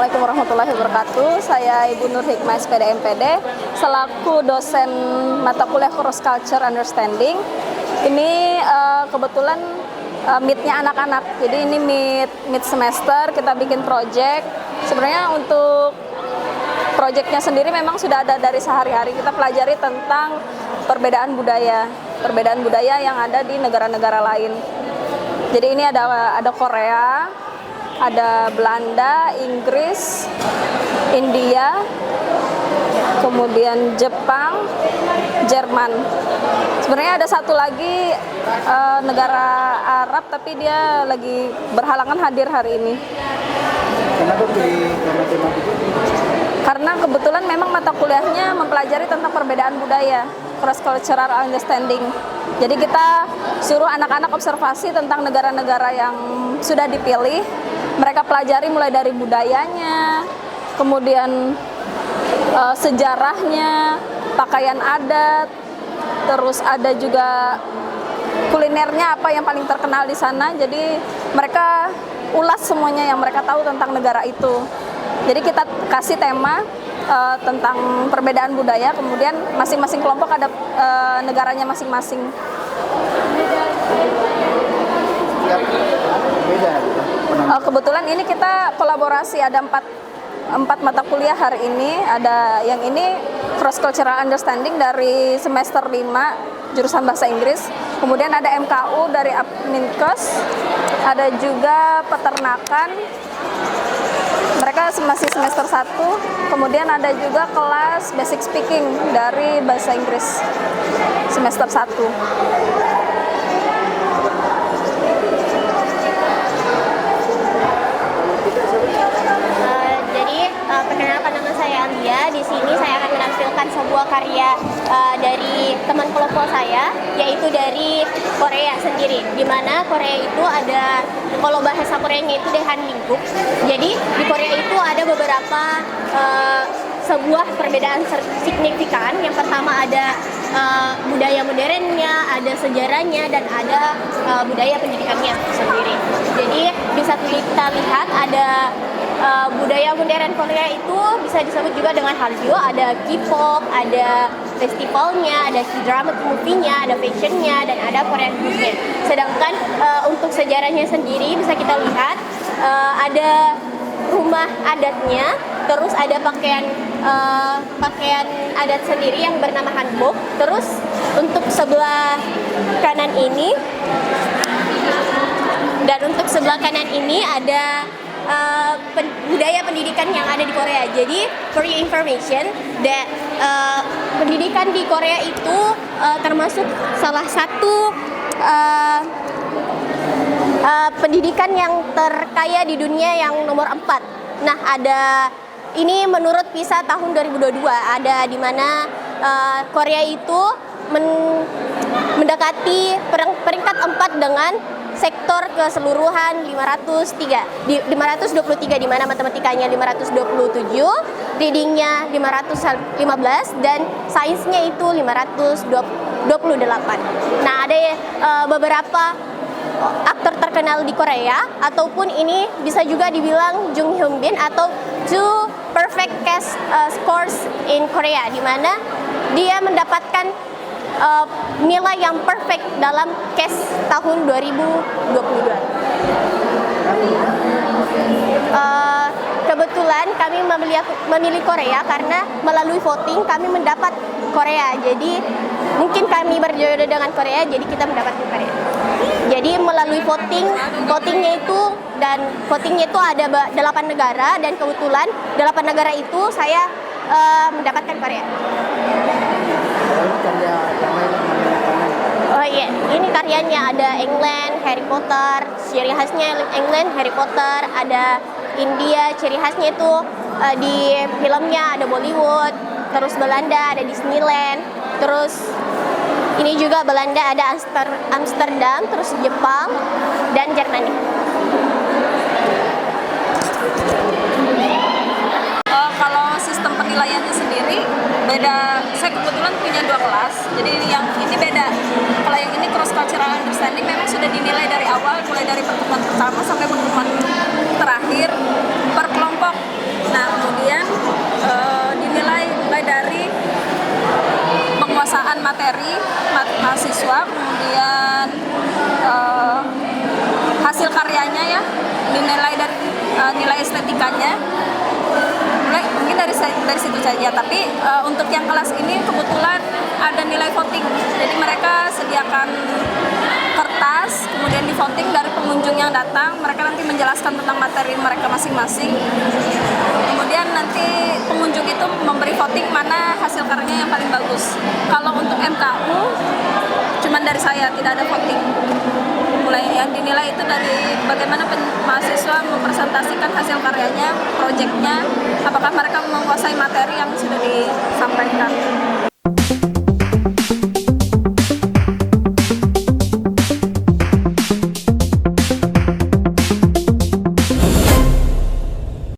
Assalamualaikum warahmatullahi wabarakatuh. Saya Ibu Nur Hikmah SPD MPD selaku dosen mata kuliah Cross Culture Understanding. Ini kebetulan meet-nya anak-anak. Jadi ini meet semester, kita bikin project. Sebenarnya untuk projectnya sendiri memang sudah ada dari sehari-hari. Kita pelajari tentang perbedaan budaya yang ada di negara-negara lain. Jadi ini ada Korea, ada Belanda, Inggris, India, kemudian Jepang, Jerman. Sebenarnya ada satu lagi negara Arab, tapi dia lagi berhalangan hadir hari ini. Kenapa pilih tema itu? Karena kebetulan memang mata kuliahnya mempelajari tentang perbedaan budaya, cross cultural understanding. Jadi kita suruh anak-anak observasi tentang negara-negara yang sudah dipilih. Mereka pelajari mulai dari budayanya, kemudian sejarahnya, pakaian adat, terus ada juga kulinernya apa yang paling terkenal di sana. Jadi mereka ulas semuanya yang mereka tahu tentang negara itu. Jadi kita kasih tema tentang perbedaan budaya, kemudian masing-masing kelompok ada negaranya masing-masing. Kebetulan ini kita kolaborasi, ada empat mata kuliah hari ini. Ada yang ini Cross Cultural Understanding dari semester 5 jurusan bahasa Inggris. Kemudian ada MKU dari Adminkes, ada juga peternakan. Mereka masih semester 1. Kemudian ada juga kelas basic speaking dari bahasa Inggris semester 1. Perkenalkan, nama saya Alia. Di sini saya akan menampilkan sebuah karya dari teman kelompok saya, yaitu dari Korea sendiri. Di mana Korea itu ada, kalau bahasa Koreanya itu Daehanmingguk. Jadi di Korea itu ada beberapa sebuah perbedaan signifikan. Yang pertama ada budaya modernnya, ada sejarahnya, dan ada budaya pendidikannya sendiri. Jadi bisa kita lihat ada budaya modern Korea itu bisa disebut juga dengan Hallyu, ada K-pop, ada festivalnya, ada K-drama movie-nya, ada fashion-nya, dan ada Korean food-nya. Sedangkan untuk sejarahnya sendiri bisa kita lihat ada rumah adatnya, terus ada pakaian adat sendiri yang bernama hanbok. Terus untuk sebelah kanan ini ada budaya pendidikan yang ada di Korea. Jadi for your information, pendidikan di Korea itu termasuk salah satu pendidikan yang terkaya di dunia yang nomor 4. Nah, ini menurut PISA tahun 2022, ada di mana Korea itu mendekati peringkat 4 dengan sektor keseluruhan 523, di mana matematikanya 527, readingnya 515, dan sainsnya itu 528. Nah, ada beberapa aktor terkenal di Korea, ataupun ini bisa juga dibilang Jung Hyun Bin atau Two Perfect Cast Scores in Korea, di mana dia mendapatkan nilai yang perfect dalam case tahun 2022. Kebetulan kami memilih Korea karena melalui voting kami mendapat Korea. Jadi mungkin kami berjodoh dengan Korea, jadi kita mendapatkan Korea. Jadi melalui votingnya itu ada 8 negara, dan kebetulan 8 negara itu saya mendapatkan Korea. Oh iya, ini karyanya ada England, Harry Potter, ciri khasnya England, Harry Potter, ada India, ciri khasnya itu di filmnya ada Bollywood, terus Belanda ada Disneyland, terus ini juga Belanda ada Amsterdam, terus Jepang, dan Jerman. Kalau sistem penilaiannya sendiri beda. Saya kebetulan punya 2 kelas, jadi yang ini beda. Kalau yang ini cross cultural understanding memang sudah dinilai dari awal, mulai dari pertemuan pertama sampai pertemuan terakhir per kelompok. cocok. Nah, kemudian dinilai mulai dari penguasaan materi mahasiswa, kemudian hasil karyanya ya, dinilai dari nilai estetikanya. Mungkin dari situ saja, tapi untuk yang kelas ini kebetulan ada nilai voting, jadi mereka sediakan kertas, kemudian di voting dari pengunjung yang datang, mereka nanti menjelaskan tentang materi mereka masing-masing, kemudian nanti pengunjung itu memberi voting mana hasil karyanya yang paling bagus. Kalau untuk MKU cuman dari saya, tidak ada voting. Mulai yang dinilai itu dari bagaimana mahasiswa mempresentasikan hasil karyanya, proyeknya, apakah mereka menguasai materi yang sudah disampaikan.